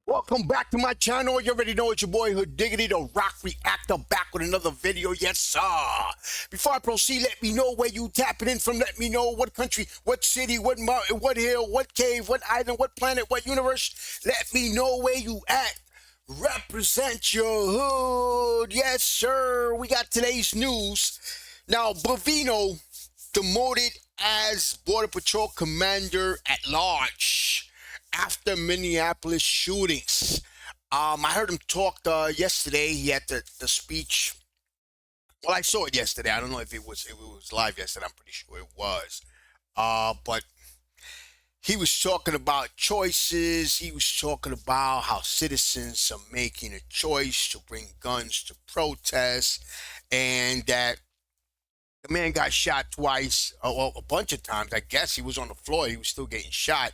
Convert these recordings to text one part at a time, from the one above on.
Welcome back to my channel. You already know it's your boy Hood Diggity, the Rock Reactor, back with another video. Yes, sir. Before I proceed, let me know where you tapping in from. Let me know what country, what city, what mountain, what hill, what cave, what island, what planet, what universe. Let me know where you at. Represent your hood. Yes, sir. We got today's news. Now, Bovino demoted as Border Patrol Commander at Large after Minneapolis shootings. I heard him talk yesterday. He had the speech. Well, I saw it yesterday. I don't know if it was live yesterday. I'm pretty sure it was. But he was talking about choices. He was talking about how citizens are making a choice to bring guns to protest, and that the man got shot twice, a bunch of times. I guess he was on the floor. He was still getting shot.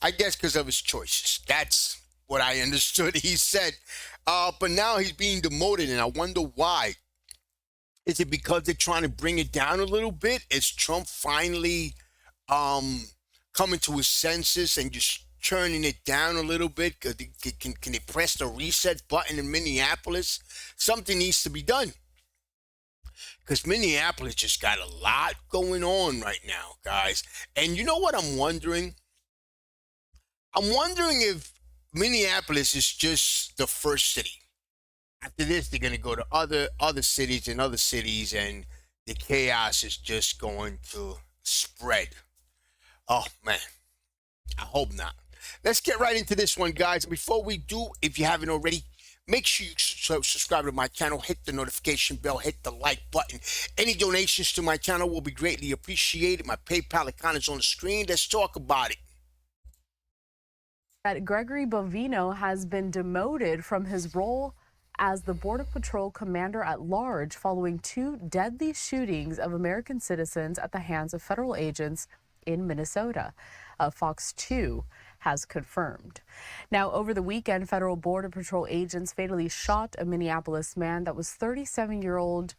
I guess because of his choices. That's what I understood he said. But now he's being demoted, and I wonder why. Is it because they're trying to bring it down a little bit? Is Trump finally coming to his senses and just turning it down a little bit? Can they press the reset button in Minneapolis? Something needs to be done. Because Minneapolis just got a lot going on right now, guys. And you know what I'm wondering? I'm wondering if Minneapolis is just the first city. After this, they're going to go to other cities and other cities, and the chaos is just going to spread. Oh, man. I hope not. Let's get right into this one, guys. Before we do, if you haven't already, make sure you subscribe to my channel, hit the notification bell, hit the like button. Any donations to my channel will be greatly appreciated. My PayPal account is on the screen. Let's talk about it. That Gregory Bovino has been demoted from his role as the Border Patrol Commander at Large following two deadly shootings of American citizens at the hands of federal agents in Minnesota. Fox 2 has confirmed. Now, over the weekend, federal Border Patrol agents fatally shot a Minneapolis man that was 37-year-old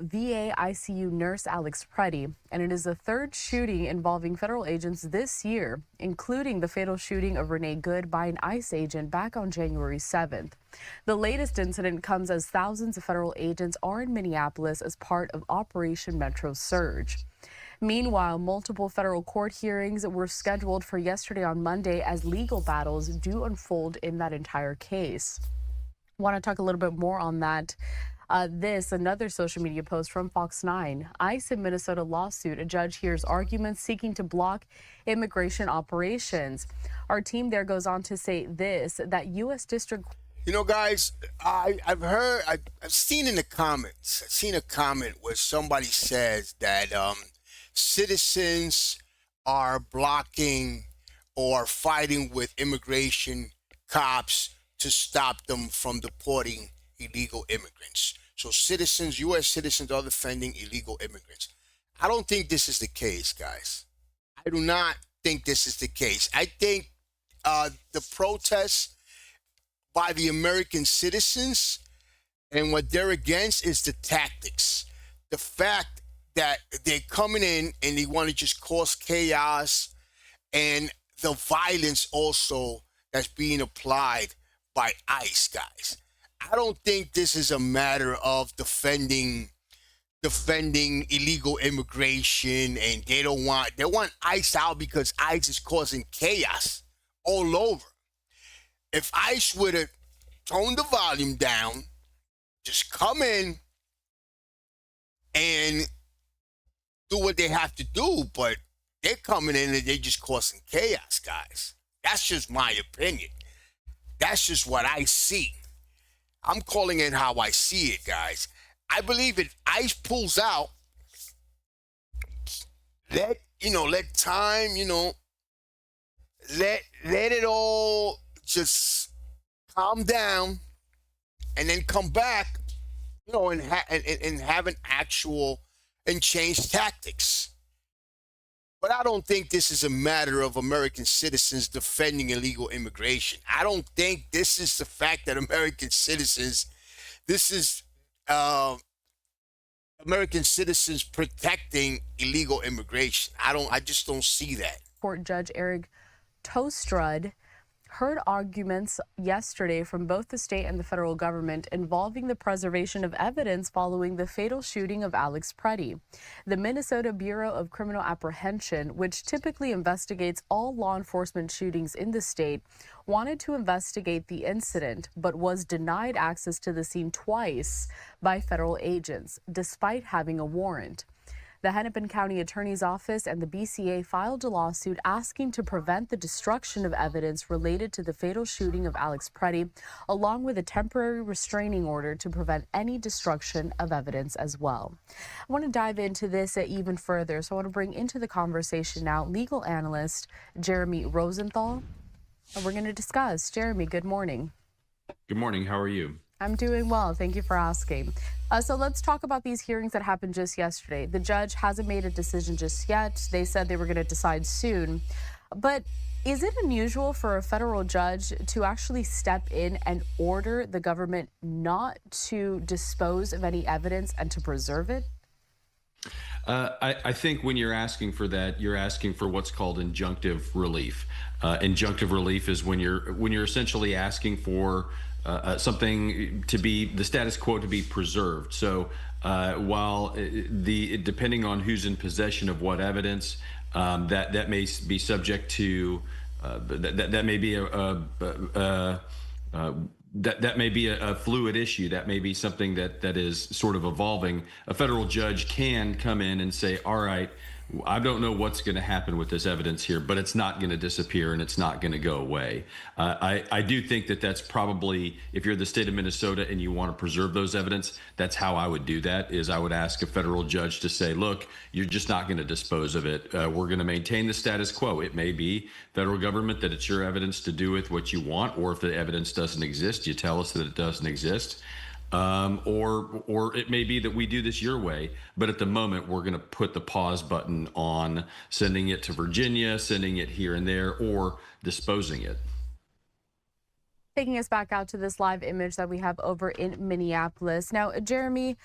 VA ICU nurse Alex Preddy, and it is the third shooting involving federal agents this year, including the fatal shooting of Renee Good by an ICE agent back on January 7th. The latest incident comes as thousands of federal agents are in Minneapolis as part of Operation Metro Surge. Meanwhile, multiple federal court hearings were scheduled for yesterday on Monday as legal battles do unfold in that entire case. I want to talk a little bit more on that. Another social media post from Fox 9. ICE in Minnesota lawsuit. A judge hears arguments seeking to block immigration operations. Our team there goes on to say this, that U.S. District. You know, guys, I've seen in the comments, I've seen a comment where somebody says that citizens are blocking or fighting with immigration cops to stop them from deporting illegal immigrants. So citizens, U.S. citizens, are defending illegal immigrants. I don't think this is the case, guys. I do not think this is the case. I think the protests by the American citizens and what they're against is the tactics. The fact that they're coming in and they want to just cause chaos, and the violence also that's being applied by ICE, guys. I don't think this is a matter of defending illegal immigration, and they want ICE out because ICE is causing chaos all over. If ICE would have toned the volume down, just come in and do what they have to do, but they're coming in and they're just causing chaos, guys. That's just my opinion. That's just what I see. I'm calling it how I see it, guys. I believe if ICE pulls out, let time, let it all just calm down, and then come back, and have an actual and change tactics. But I don't think this is a matter of American citizens defending illegal immigration. I don't think this is the fact that American citizens, this is American citizens protecting illegal immigration. I just don't see that. Court Judge Eric Tostrud heard arguments yesterday from both the state and the federal government involving the preservation of evidence following the fatal shooting of Alex Preddy. The Minnesota Bureau of Criminal Apprehension, which typically investigates all law enforcement shootings in the state, wanted to investigate the incident but was denied access to the scene twice by federal agents, despite having a warrant. The Hennepin County Attorney's Office and the BCA filed a lawsuit asking to prevent the destruction of evidence related to the fatal shooting of Alex Preddy, along with a temporary restraining order to prevent any destruction of evidence as well. I want to dive into this even further, so I want to bring into the conversation now legal analyst Jeremy Rosenthal, and we're going to discuss. Jeremy, good morning. Good morning. How are you? I'm doing well. Thank you for asking. So let's talk about these hearings that happened just yesterday. The judge hasn't made a decision just yet. They said they were going to decide soon. But is it unusual for a federal judge to actually step in and order the government not to dispose of any evidence and to preserve it? I think when you're asking for that, you're asking for what's called injunctive relief. Injunctive relief is when you're essentially asking for something to be the status quo to be preserved. So while depending on who's in possession of what evidence, that may be subject to that may be that may be a fluid issue. That may be something that is sort of evolving. A federal judge can come in and say, all right, I don't know what's going to happen with this evidence here, but it's not going to disappear and it's not going to go away. I do think that that's probably, if you're the state of Minnesota and you want to preserve those evidence, that's how I would do that, is I would ask a federal judge to say, look, you're just not going to dispose of it. We're going to maintain the status quo. It may be federal government that it's your evidence to do with what you want, or if the evidence doesn't exist, you tell us that it doesn't exist. Or it may be that we do this your way, but at the moment we're going to put the pause button on sending it to Virginia, sending it here and there, or disposing it. Taking us back out to this live image that we have over in Minneapolis. Now, Jeremy,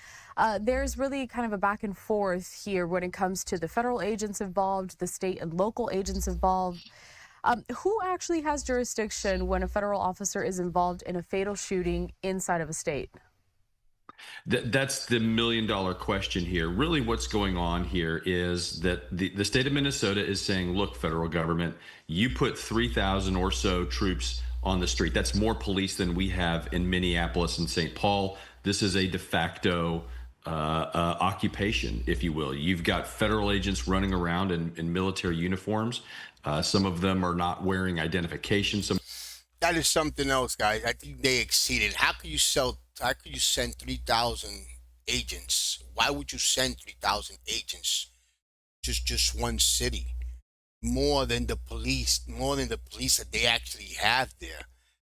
there's really kind of a back and forth here when it comes to the federal agents involved, the state and local agents involved. Who actually has jurisdiction when a federal officer is involved in a fatal shooting inside of a state? That's the million-dollar question here. Really what's going on here is that the state of Minnesota is saying, look, federal government, you put 3,000 or so troops on the street. That's more police than we have in Minneapolis and St. Paul. This is a de facto occupation, if you will. You've got federal agents running around in military uniforms. Some of them are not wearing identification. That is something else, guys. I think they exceeded. How could you send 3,000 agents? Why would you send 3,000 agents? Just one city. More than the police that they actually have there.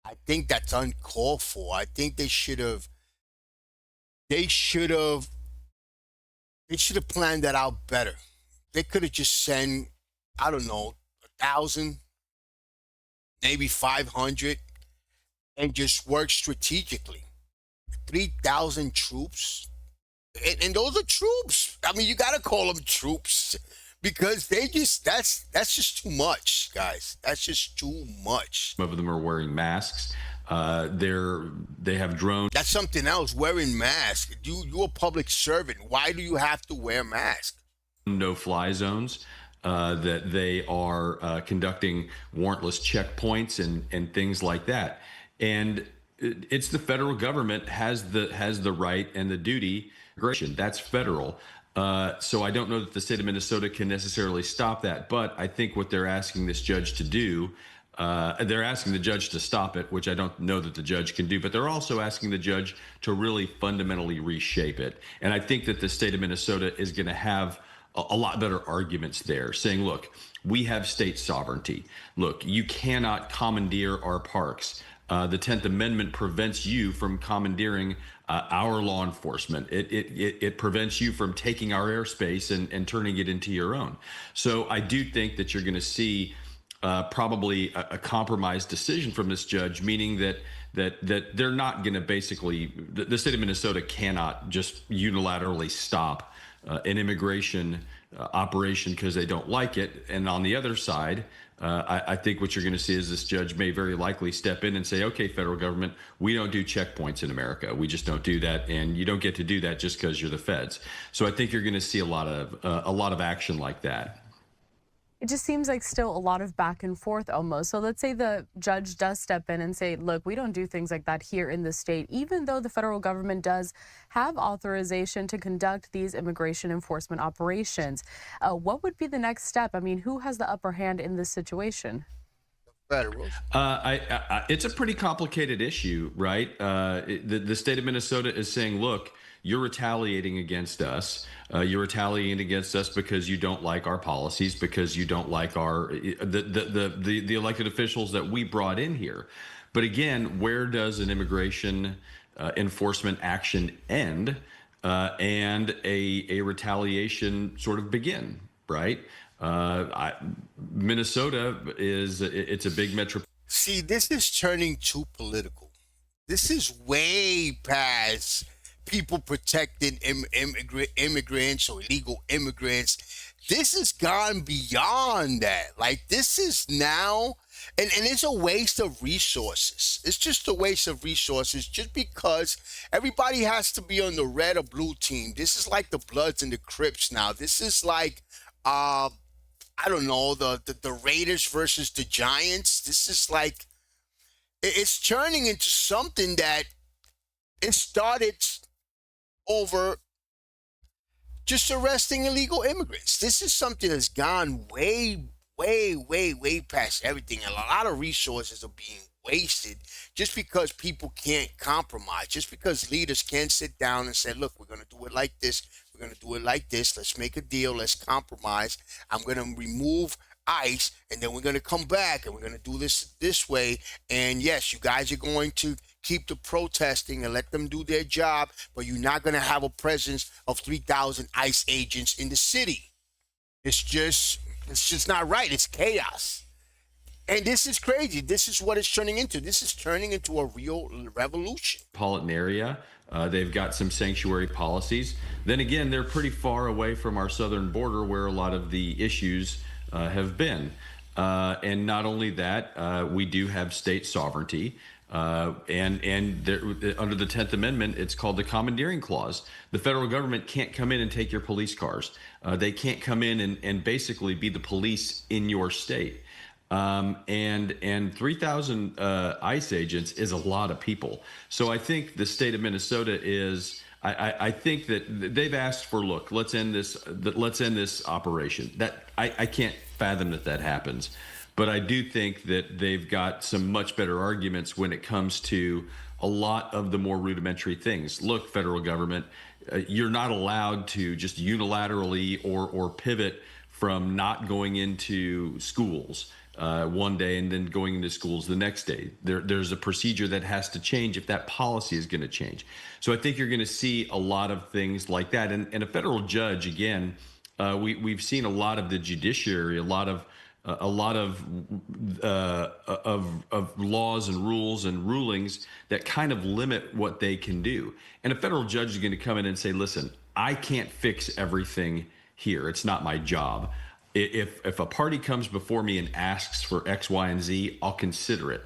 I think that's uncalled for. I think they should have planned that out better. They could have just sent, I don't know, 1,000, maybe 500, and just work strategically. 3,000 troops, and those are troops. I mean, you gotta call them troops, because that's just too much, guys. That's just too much. Some of them are wearing masks. They have drones. That's something else. Wearing masks. You're a public servant. Why do you have to wear masks? No-fly zones. That they are conducting warrantless checkpoints and things like that. And it's the federal government has the right and the duty. That's federal. So I don't know that the state of Minnesota can necessarily stop that. But I think what they're asking this judge to do, they're asking the judge to stop it, which I don't know that the judge can do. But they're also asking the judge to really fundamentally reshape it. And I think that the state of Minnesota is going to have a lot better arguments there, saying, look, we have state sovereignty. Look, you cannot commandeer our parks. The 10th Amendment prevents you from commandeering our law enforcement. It prevents you from taking our airspace and turning it into your own. So I do think that you're going to see probably a compromised decision from this judge, meaning that they're not going to basically, the state of Minnesota cannot just unilaterally stop an immigration operation because they don't like it. And on the other side, I think what you're going to see is this judge may very likely step in and say, okay, federal government, we don't do checkpoints in America. We just don't do that. And you don't get to do that just because you're the feds. So I think you're going to see a lot of action like that. It just seems like still a lot of back and forth almost. So let's say the judge does step in and say, look, we don't do things like that here in the state, even though the federal government does have authorization to conduct these immigration enforcement operations. What would be the next step? I mean, who has the upper hand in this situation? Federals. It's a pretty complicated issue, right? The state of Minnesota is saying, look, you're retaliating against us. You're retaliating against us because you don't like our policies, because you don't like the elected officials that we brought in here. But again, where does an immigration enforcement action end and a retaliation sort of begin, right? Minnesota it's a big metro. See, this is turning too political. This is way past people protecting immigrants or illegal immigrants. This has gone beyond that. Like, this is now, and it's a waste of resources. It's just a waste of resources just because everybody has to be on the red or blue team. This is like the Bloods and the Crips now. This is like, I don't know, the Raiders versus the Giants. This is like, it's turning into something that it started over just arresting illegal immigrants. This is something that's gone way, way, way, way past everything. And a lot of resources are being wasted just because people can't compromise, just because leaders can't sit down and say, look, we're going to do it like this. We're going to do it like this. Let's make a deal. Let's compromise. I'm going to remove ICE, and then we're going to come back, and we're going to do this way. And yes, you guys are going to keep the protesting and let them do their job, but you're not going to have a presence of 3,000 ICE agents in the city. It's just not right. It's chaos. And this is crazy. This is what it's turning into. This is turning into a real revolution. Metropolitan area. They've got some sanctuary policies. Then again, they're pretty far away from our southern border where a lot of the issues have been. And not only that, we do have state sovereignty. And there, under the 10th Amendment, it's called the commandeering clause. The federal government can't come in and take your police cars. They can't come in and basically be the police in your state. And 3,000 ICE agents is a lot of people. So I think the state of Minnesota is, I think that they've asked for, look, let's end this operation. That I can't fathom that happens. But I do think that they've got some much better arguments when it comes to a lot of the more rudimentary things. Look, federal government, you're not allowed to just unilaterally or pivot from not going into schools one day and then going into schools the next day. There's a procedure that has to change if that policy is going to change. So I think you're going to see a lot of things like that. And a federal judge, again, we've seen a lot of the judiciary, a lot of laws and rules and rulings that kind of limit what they can do. And a federal judge is going to come in and say, listen, I can't fix everything here. It's not my job. If a party comes before me and asks for X, Y, and Z, I'll consider it.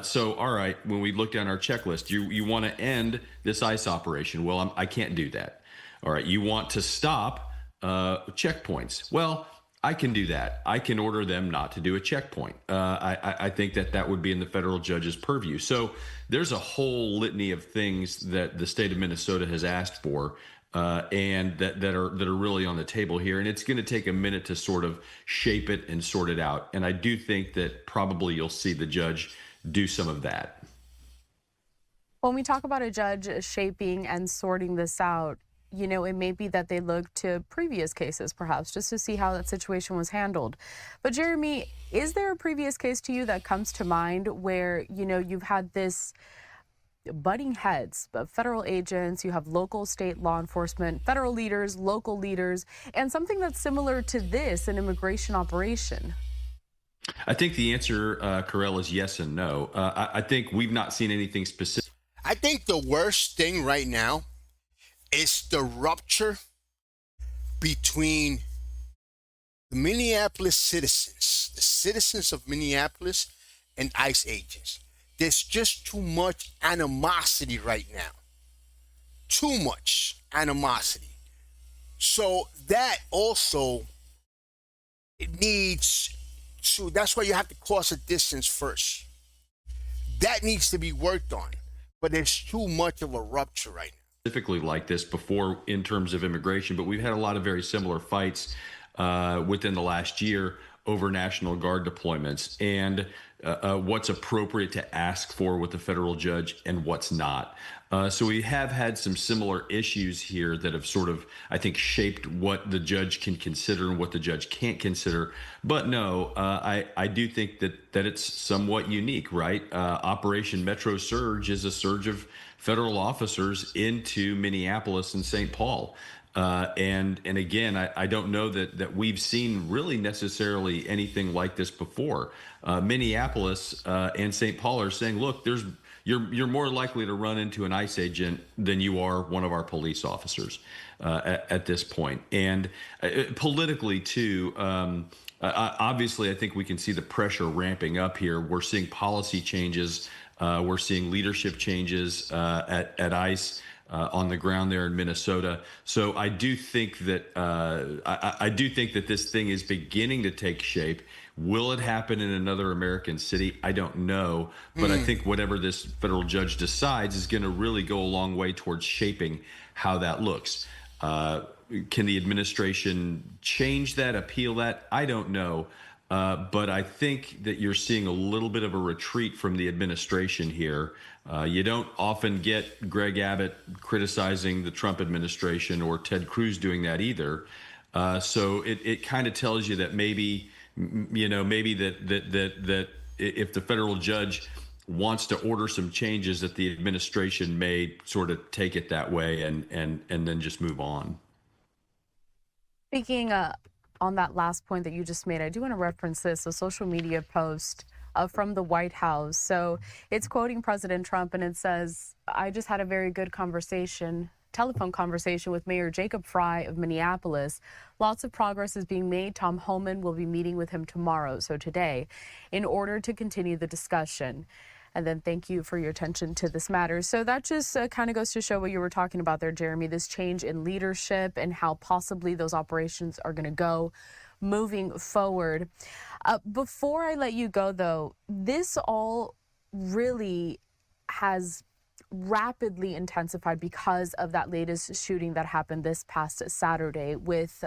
So, all right, when we look down our checklist, you want to end this ICE operation. Well, I can't do that. All right, you want to stop checkpoints. Well, I can do that. I can order them not to do a checkpoint. I think that would be in the federal judge's purview. So there's a whole litany of things that the state of Minnesota has asked for, and that are really on the table here. And it's going to take a minute to sort of shape it and sort it out. And I do think that probably you'll see the judge do some of that. When we talk about a judge shaping and sorting this out, you know, it may be that they look to previous cases, perhaps, just to see how that situation was handled. But Jeremy, is there a previous case to you that comes to mind where, you know, you've had this butting heads of federal agents, you have local, state law enforcement, federal leaders, local leaders, and something that's similar to this, an immigration operation? I think the answer, Carell, is yes and no. I think we've not seen anything specific. I think the worst thing right now is the rupture between the Minneapolis citizens, the citizens of Minneapolis, and ICE agents. There's just too much animosity right now. Too much animosity. So that also it needs to, that's why you have to cross a distance first. That needs to be worked on. But there's too much of a rupture right now. Specifically like this before in terms of immigration, but we've had a lot of very similar fights within the last year over National Guard deployments and what's appropriate to ask for with the federal judge and what's not. So we have had some similar issues here that have sort of, I think, shaped what the judge can consider and what the judge can't consider. But no, I do think that it's somewhat unique, right? Operation Metro Surge is a surge of federal officers into Minneapolis and St. Paul. And again, I don't know that we've seen really necessarily anything like this before. Minneapolis and St. Paul are saying, look, you're more likely to run into an ICE agent than you are one of our police officers at this point. And politically too, obviously, I think we can see the pressure ramping up here. We're seeing policy changes. We're seeing leadership changes at ICE. On the ground there in Minnesota. So I do think that I do think that this thing is beginning to take shape. Will it happen in another American city? I don't know. But I think whatever this federal judge decides is going to really go a long way towards shaping how that looks. Can the administration change that, appeal that? I don't know. But I think that you're seeing a little bit of a retreat from the administration here. You don't often get Greg Abbott criticizing the Trump administration or Ted Cruz doing that either. So it kind of tells you that maybe that if the federal judge wants to order some changes, that the administration may sort of take it that way and then just move on. Speaking on that last point that you just made, I do want to reference this, a social media post from the White House. So it's quoting President Trump, and it says, I just had a very good telephone conversation with Mayor Jacob Fry of Minneapolis. Lots of progress is being made. Tom Homan will be meeting with him tomorrow, so today, in order to continue the discussion. And then thank you for your attention to this matter. So that just kind of goes to show what you were talking about there, Jeremy, this change in leadership and how possibly those operations are going to go moving forward. Before I let you go, though, this all really has rapidly intensified because of that latest shooting that happened this past Saturday with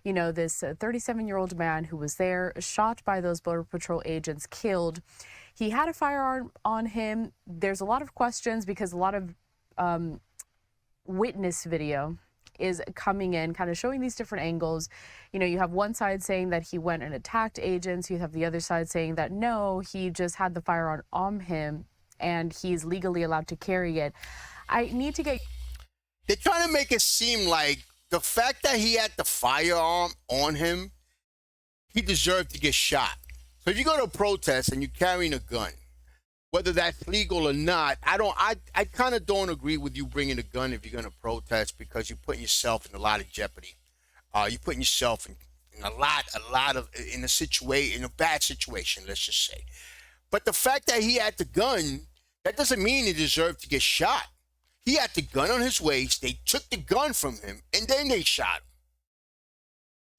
this 37-year-old man who was there, shot by those Border Patrol agents, killed. He had a firearm on him. There's a lot of questions because a lot of witness video is coming in, kind of showing these different angles. You have one side saying that he went and attacked agents. You have the other side saying that no, he just had the firearm on him and he's legally allowed to carry it. I need to get... They're trying to make it seem like the fact that he had the firearm on him, he deserved to get shot. So if you go to a protest and you're carrying a gun, whether that's legal or not, I kind of don't agree with you bringing a gun if you're going to protest, because you're putting yourself in a lot of jeopardy. You're putting yourself in a bad situation, let's just say. But the fact that he had the gun, that doesn't mean he deserved to get shot. He had the gun on his waist. They took the gun from him, and then they shot him.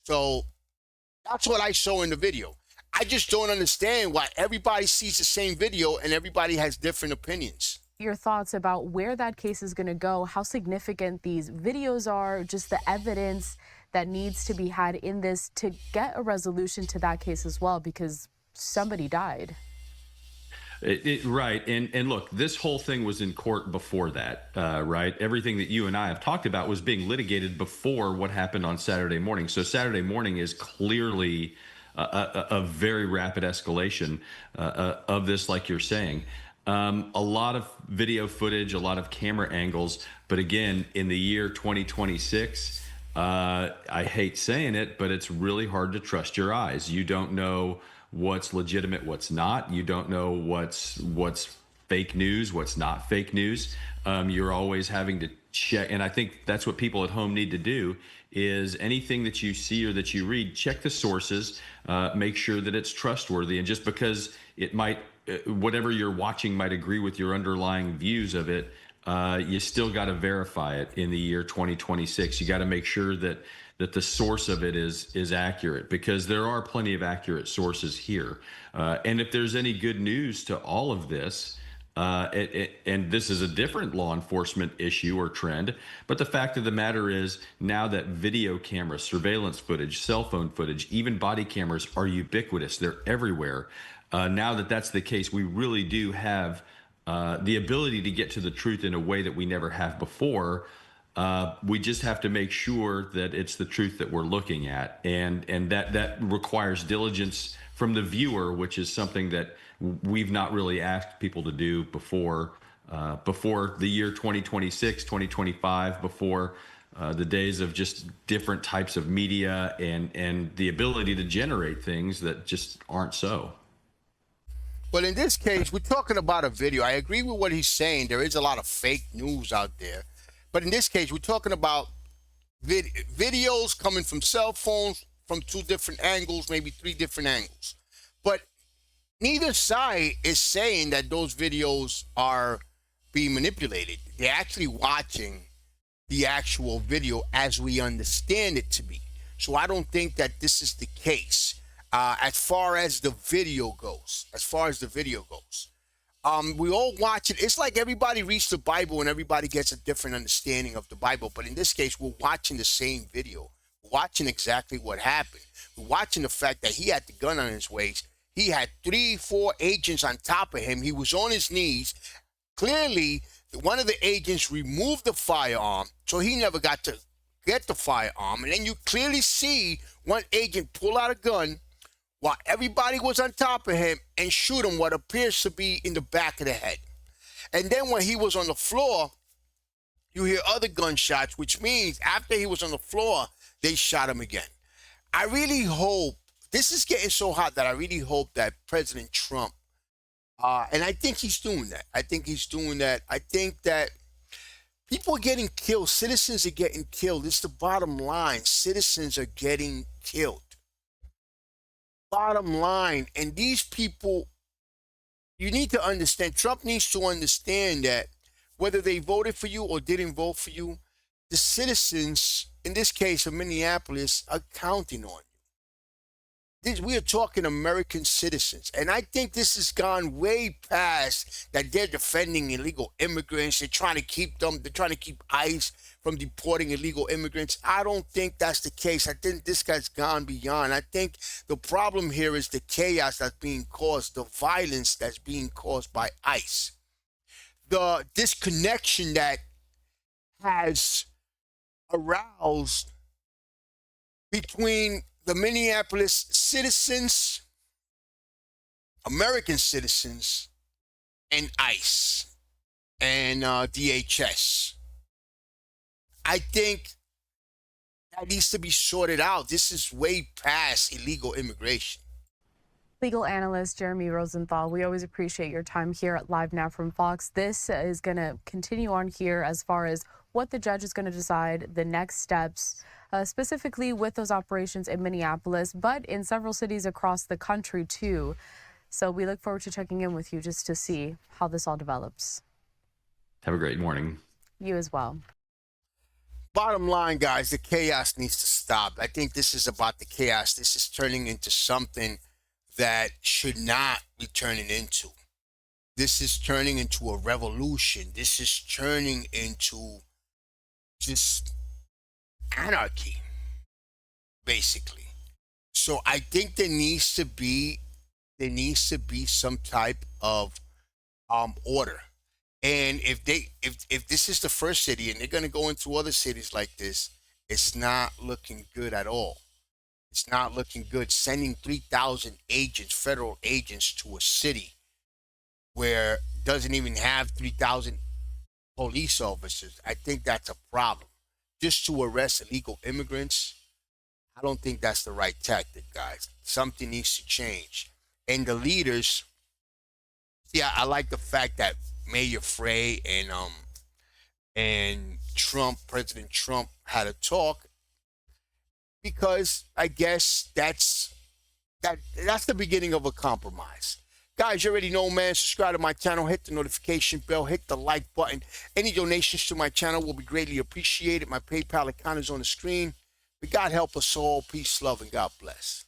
So that's what I saw in the video. I just don't understand why everybody sees the same video and everybody has different opinions. Your thoughts about where that case is going to go, how significant these videos are, just the evidence that needs to be had in this to get a resolution to that case as well, because somebody died. Right. And look, this whole thing was in court before that, right? Everything that you and I have talked about was being litigated before what happened on Saturday morning. So Saturday morning is clearly a very rapid escalation of this, like you're saying. A lot of video footage, a lot of camera angles. But again, in the year 2026, I hate saying it, but it's really hard to trust your eyes. You don't know what's legitimate, what's not. You don't know what's fake news, what's not fake news. You're always having check. And I think that's what people at home need to do, is anything that you see or that you read, check the sources, make sure that it's trustworthy. And just because it might, whatever you're watching might agree with your underlying views of it, you still got to verify it in the year 2026. You got to make sure that the source of it is accurate, because there are plenty of accurate sources here. And if there's any good news to all of this, and this is a different law enforcement issue or trend, but the fact of the matter is, now that video cameras, surveillance footage, cell phone footage, even body cameras are ubiquitous, they're everywhere. Now that that's the case, we really do have the ability to get to the truth in a way that we never have before. We just have to make sure that it's the truth that we're looking at, and that requires diligence from the viewer, which is something that we've not really asked people to do before the year 2026, 2025, before the days of just different types of media and the ability to generate things that just aren't so. Well, in this case, we're talking about a video. I agree with what he's saying. There is a lot of fake news out there. But in this case, we're talking about videos coming from cell phones from 2 different angles, maybe 3 different angles. But neither side is saying that those videos are being manipulated. They're actually watching the actual video as we understand it to be. So I don't think that this is the case. As far as the video goes, we all watch it. It's like everybody reads the Bible and everybody gets a different understanding of the Bible. But in this case, we're watching the same video. We're watching exactly what happened. We're watching the fact that he had the gun on his waist. He had 3, 4 agents on top of him. He was on his knees. Clearly, one of the agents removed the firearm, so he never got to get the firearm. And then you clearly see one agent pull out a gun while everybody was on top of him and shoot him what appears to be in the back of the head. And then when he was on the floor, you hear other gunshots, which means after he was on the floor, they shot him again. I really hope, this is getting so hot that I really hope that President Trump, and I think he's doing that. I think that people are getting killed. Citizens are getting killed. It's the bottom line. Citizens are getting killed. Bottom line. And these people, you need to understand, Trump needs to understand that whether they voted for you or didn't vote for you, the citizens, in this case of Minneapolis, are counting on you. We are talking American citizens. And I think this has gone way past that they're defending illegal immigrants. They're trying to keep ICE from deporting illegal immigrants. I don't think that's the case. I think this guy's gone beyond. I think the problem here is the chaos that's being caused, the violence that's being caused by ICE. The disconnection that has aroused between the Minneapolis citizens, American citizens, and ICE and DHS. I think that needs to be sorted out. This is way past illegal immigration. Legal analyst Jeremy Rosenthal, we always appreciate your time here at Live Now from Fox. This is going to continue on here as far as what the judge is going to decide, the next steps, specifically with those operations in Minneapolis, but in several cities across the country too. So we look forward to checking in with you just to see how this all develops. Have a great morning. You as well. Bottom line, guys, the chaos needs to stop. I think this is about the chaos. This is turning into something that should not be turning into. This is turning into a revolution. This is turning into just anarchy, basically. So I think there needs to be some type of order. And if this is the first city and they're going to go into other cities like this, it's not looking good at all. It's not looking good. Sending 3,000 agents, federal agents, to a city where it doesn't even have 3,000 police officers, I think that's a problem. Just to arrest illegal immigrants, I don't think that's the right tactic, guys. Something needs to change. And the leaders, I like the fact that Mayor Frey and and President Trump had a talk, because I guess that's the beginning of a compromise. Guys, you already know, man. Subscribe to my channel, hit the notification bell, hit the like button. Any donations to my channel will be greatly appreciated. My PayPal account is on the screen. May God help us all. Peace, love, and God bless.